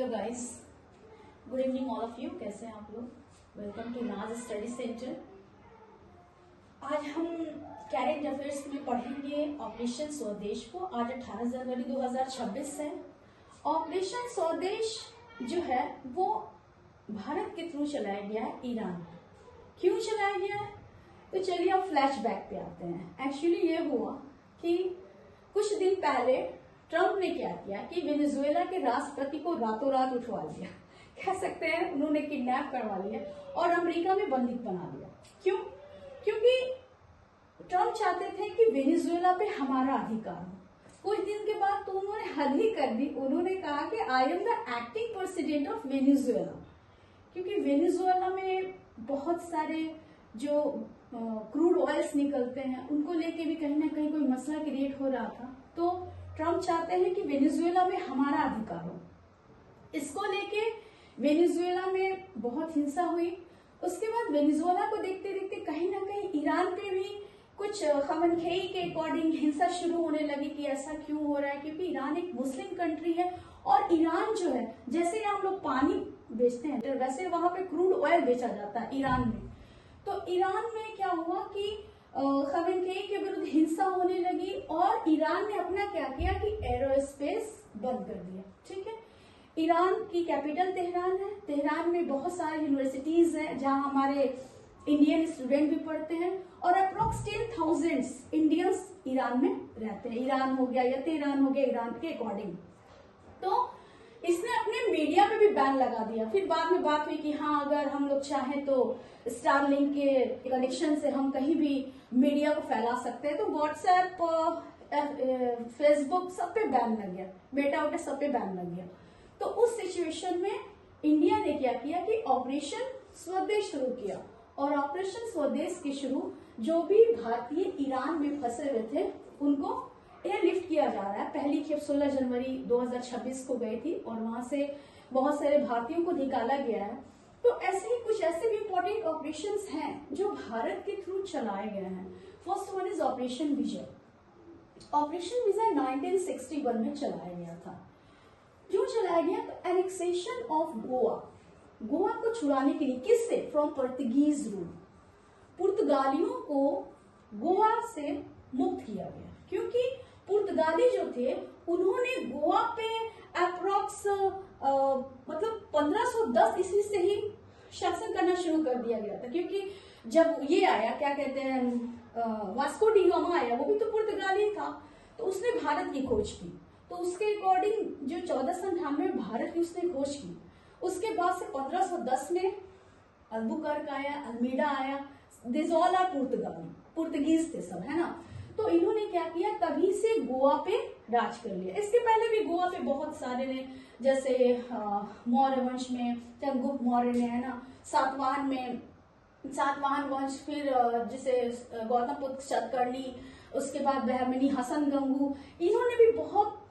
Hello guys, good evening all of you. कैसे हैं आप लोग? वेलकम टू नाज स्टडी सेंटर। आज हम करेंट अफेयर्स में पढ़ेंगे ऑपरेशन स्वदेश को। आज 18 जनवरी 2026 है। ऑपरेशन स्वदेश जो है वो भारत के थ्रू चलाया गया है ईरान। क्यों चलाया गया है? तो चलिए अब फ्लैशबैक पे आते हैं। एक्चुअली ये हुआ कि कुछ दिन पहले ट्रम्प ने क्या किया कि वेनेजुएला के राष्ट्रपति को रातों रात उठवा लिया, कह सकते हैं उन्होंने किडनैप करवा लिया और अमेरिका में बंदी बना दिया। क्यों? क्योंकि ट्रम्प चाहते थे कि वेनेजुएला पे हमारा अधिकार हो। कुछ दिन के बाद तो उन्होंने हद ही कर दी। उन्होंने कहा कि I am the acting president of Venezuela, क्योंकि वेनेजुएला में बहुत सारे जो क्रूड ऑयल्स निकलते हैं उनको लेके भी कहीं ना कहीं कोई मसला क्रिएट हो रहा था। तो ट्रम्प चाहते हैं कि वेनेजुएला में हमारा अधिकार हो। इसको लेके वेनेजुएला में बहुत हिंसा हुई। उसके बाद वेनेजुएला को देखते देखते कहीं ना कहीं ईरान पे भी कुछ खमनखेई के अकॉर्डिंग हिंसा शुरू होने लगी कि ऐसा क्यों हो रहा है, क्योंकि ईरान एक मुस्लिम कंट्री है और ईरान जो है, जैसे हम लोग पानी बेचते हैं वैसे वहां पे क्रूड ऑयल बेचा जाता है ईरान में। तो ईरान में क्या हुआ कि खमनखेई के विरुद्ध हिंसा होने लगी और ईरान ने अपना क्या किया कि एरोस्पेस बंद कर दिया। ठीक है, ईरान की कैपिटल तेहरान है। तेहरान में बहुत सारे यूनिवर्सिटीज हैं जहां हमारे इंडियन स्टूडेंट भी पढ़ते हैं और अप्रोक्स 10,000 इंडियंस ईरान में रहते हैं। ईरान हो गया या तेहरान हो गया ईरान के अकॉर्डिंग। तो इसने अपने मीडिया पे भी बैन लगा दिया। फिर बाद में बात हुई कि हाँ, अगर हम लोग चाहें तो स्टारलिंक के कनेक्शन से हम कहीं भी मीडिया को फैला सकते हैं। तो व्हाट्सएप, फेसबुक सब पे बैन लग गया, बेटा उठे सब पे बैन लग गया। तो उस सिचुएशन में इंडिया ने क्या किया कि ऑपरेशन स्वदेश शुरू किया। और ऑपरेशन स्वदेश के शुरू जो भी भारतीय ईरान में फंसे हुए थे उनको एयरलिफ्ट किया जा रहा है। पहली खेप 16 जनवरी 2026 को गई थी और वहां से बहुत सारे भारतीयों को निकाला गया है। तो ऐसे ही कुछ ऐसे भी इंपॉर्टेंट ऑपरेशंस हैं जो भारत के थ्रू चलाए गए हैं। First one is operation Vijay. Operation Vijay 1961 में चलाया गया था। क्यों चलाया गया? तो एनेक्सेशन ऑफ गोवा, गोवा को छुड़ाने के लिए। किससे? From Portuguese rule. पुर्तगालियों को गोवा से मुक्त किया गया, क्योंकि पुर्तगाली जो थे उन्होंने गोवा पे अप्रोक्स मतलब 1510 ईस्वी से ही शासन करना शुरू कर दिया गया था। क्योंकि जब ये आया, क्या कहते हैं, वास्को डी गामा आया, वो भी तो पुर्तगाली था। तो उसने भारत की खोज की। तो उसके अकॉर्डिंग जो 1498 में भारत की उसने खोज की। उसके बाद से 1510 में अल्बुकर्क आया, अल्मीडा आया। दिस ऑल आर पुर्तगाली, पुर्तगीज थे सब, है ना। तो इन्होंने क्या किया, तभी से गोवा पे राज कर लिया। इसके पहले भी गोवा पे बहुत सारे ने, जैसे मौर्य वंश में चंद्रगुप्त मौर्य ने, है ना, सातवाहन वंश, फिर जैसे गौतम बुद्ध सतकर्णी, उसके बाद बहमनी हसन गंगू, इन्होंने भी बहुत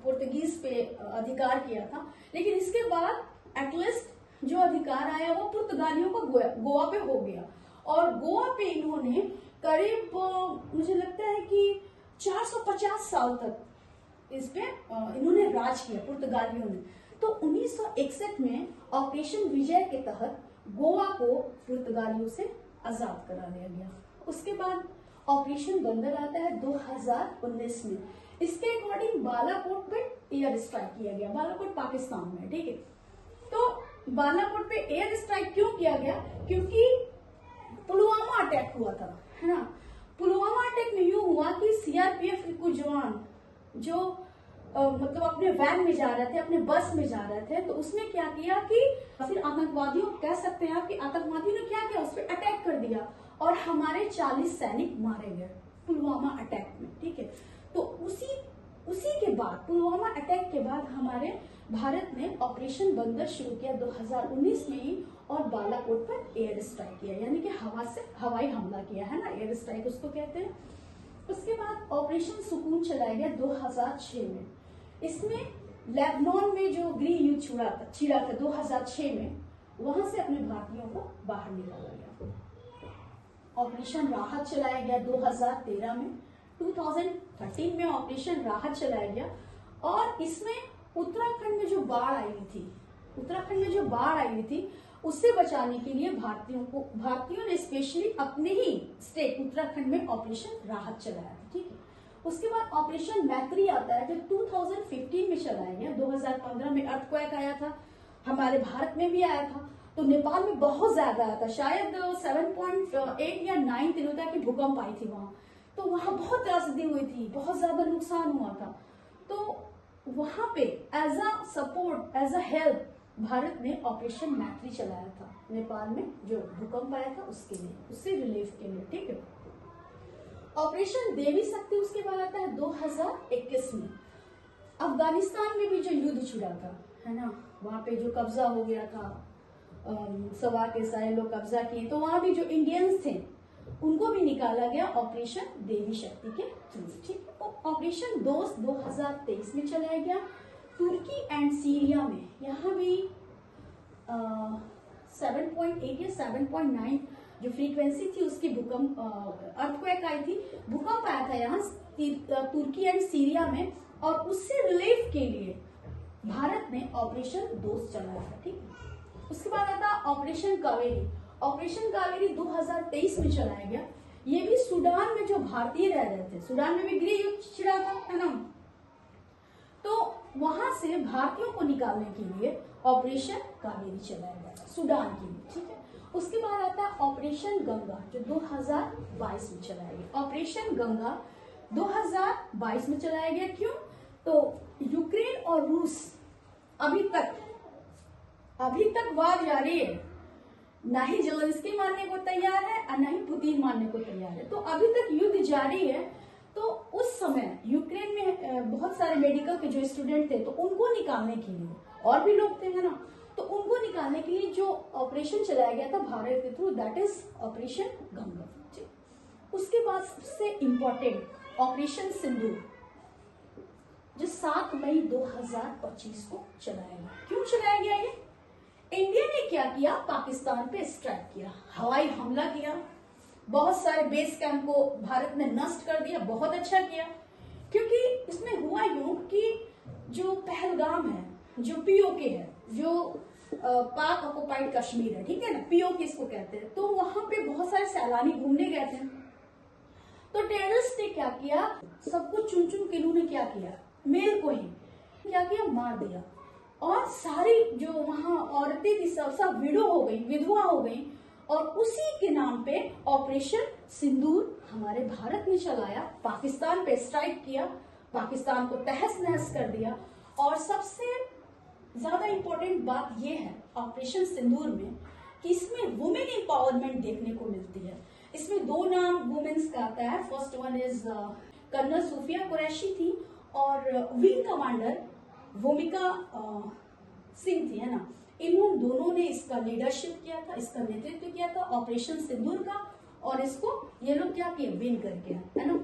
पुर्तगीज पे अधिकार किया था। लेकिन इसके बाद एटलीस्ट जो अधिकार आया वो पुर्तगालियों का गोवा पे हो गया। और गोवा पे इन्होंने करीब मुझे लगता है कि 450 साल तक इस पे इन्होंने राज किया पुर्तगालियों ने। तो 1961 में ऑपरेशन विजय के तहत गोवा को पुर्तगालियों से आजाद करा दिया गया। उसके बाद ऑपरेशन बंदर आता है 2019 में। इसके अकॉर्डिंग बालाकोट पे एयर स्ट्राइक किया गया। बालाकोट पाकिस्तान में, ठीक है। तो बालाकोट पे एयर स्ट्राइक क्यों किया गया? क्योंकि पुलवामा अटैक हुआ था, है ना। पुलवामा अटैक में यूं हुआ कि सीआरपीएफ के कुछ जवान जो मतलब अपने वैन में जा रहे थे, अपने बस में जा रहे थे, तो उसने क्या किया कि फिर आतंकवादियों, कह सकते हैं आप कि आतंकवादियों ने क्या किया, उस पर अटैक कर दिया और हमारे 40 सैनिक मारे गए पुलवामा अटैक में, ठीक है। तो उसी के बाद, पुलवामा अटैक के बाद हमारे भारत ने ऑपरेशन बंदर शुरू किया 2019 में ही और बालाकोट पर एयर स्ट्राइक किया, यानी कि हवा से हवाई हमला किया, है ना, एयर स्ट्राइक उसको कहते हैं। उसके बाद ऑपरेशन सुकून चलाया गया 2006 में। इसमें लेबनान में जो गृह युद्ध छिड़ा था 2006 में, वहां से अपने भारतीयों को बाहर निकाला गया। ऑपरेशन राहत चलाया गया 2013 में। 2013 में ऑपरेशन राहत चलाया गया और इसमें उत्तराखंड में जो बाढ़ आई हुई थी, उत्तराखंड में जो बाढ़ आई हुई थी उससे बचाने के लिए भारतीयों ने स्पेशली अपने ही स्टेट उत्तराखंड में ऑपरेशन राहत चलाया था। ठीक है, उसके बाद ऑपरेशन मैत्री आता है जो 2015 में चलाया गया। 2015 में अर्थक्वेक आया था, हमारे भारत में भी आया था, तो नेपाल में बहुत ज्यादा आया था, शायद 7.8 या 9 तीव्रता की भूकंप आई थी वहां। तो वहां बहुत त्रासदी हुई थी, बहुत ज्यादा नुकसान हुआ था। तो वहां पे as a support, as a help Bharat ने ऑपरेशन मैत्री चलाया था नेपाल में जो भूकंप आया था उसके लिए, उससे रिलीफ के लिए। ठीक है, ऑपरेशन देवी शक्ति उसके बाद आता है 2021 में। अफगानिस्तान में भी जो युद्ध छिड़ा था, है ना, वहां पे जो कब्जा हो गया था, सवा के सारे लोग कब्जा किए, तो वहां भी जो इंडियंस थे उनको भी निकाला गया ऑपरेशन देवी शक्ति के थ्रू। ठीक है, ऑपरेशन दोस्त 2023 में चलाया गया तुर्की एंड सीरिया में। यहाँ भी 7.8 या 7.9 जो फ्रीक्वेंसी थी उसकी भूकंप अर्थक्वेक आई थी, भूकंप आया था यहाँ तुर्की एंड सीरिया में, और उससे रिलीफ के लिए भारत ने ऑपरेशन दोस्त चलाया था। ठीक है, उसके बाद आता ऑपरेशन कावेरी। ऑपरेशन कावेरी 2023 में चलाया गया। ये भी सूडान में जो भारतीय रह रहे थे, सूडान में भी गृह युद्ध छिड़ा था, है ना, तो वहां से भारतीयों को निकालने के लिए ऑपरेशन कावेरी चलाया गया था सूडान के लिए। ठीक है, उसके बाद आता है ऑपरेशन गंगा जो 2022 में चलाया गया। ऑपरेशन गंगा 2022 में चलाया गया, क्यों? तो यूक्रेन और रूस अभी तक वार जारी है, ना ही ज़ेलेंस्की मानने को तैयार है और ना ही पुतिन मानने को तैयार है। तो अभी तक युद्ध जारी है। तो उस समय यूक्रेन में बहुत सारे मेडिकल के जो स्टूडेंट थे, तो उनको निकालने के लिए, और भी लोग थे, है ना, तो उनको निकालने के लिए जो ऑपरेशन चलाया गया था भारत के through, that is operation Ganga. उसके बाद सबसे इंपॉर्टेंट ऑपरेशन सिंदूर जो 7 मई 2025 को चलाया गया। क्यों चलाया गया ये? इंडिया ने क्या किया? पाकिस्तान पे स्ट्राइक किया, हवाई हमला किया, बहुत सारे बेस कैंप को भारत ने नष्ट कर दिया। बहुत अच्छा किया, क्योंकि इसमें हुआ यूं कि जो पहलगाम है, जो पीओके है, जो पाक ऑक्युपाइड कश्मीर है, ठीक है ना, पीओके इसको कहते हैं, तो वहां पे बहुत सारे सैलानी घूमने गए थे। तो टेररिस्ट ने क्या किया? सबको चुन चुन के इन्होंने क्या किया? मेल को ही क्या किया? मार दिया। और सारी जो वहां औरतें थी सब विडो हो गई, विधवा हो गई। और उसी के नाम पे ऑपरेशन सिंदूर हमारे भारत ने चलाया, पाकिस्तान पे स्ट्राइक किया, पाकिस्तान को तहस नहस कर दिया। और सबसे ज्यादा इंपॉर्टेंट बात यह है ऑपरेशन सिंदूर में कि इसमें वुमेन एम्पावरमेंट देखने को मिलती है। इसमें 2 नाम वुमेन्स का आता है। फर्स्ट वन इज कर्नल सूफिया कुरैशी थी और विंग कमांडर भूमिका सिंह थी, है ना। इन दोनों ने इसका लीडरशिप किया था, इसका नेतृत्व किया था ऑपरेशन सिंदूर का, और इसको ये लोग क्या किए? विन करके, है ना।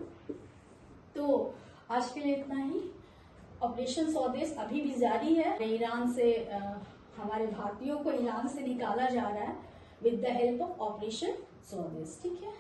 तो आज के लिए इतना ही। ऑपरेशन स्वदेश अभी भी जारी है। ईरान से हमारे भारतीयों को ईरान से निकाला जा रहा है with the help of operation स्वदेश। ठीक है।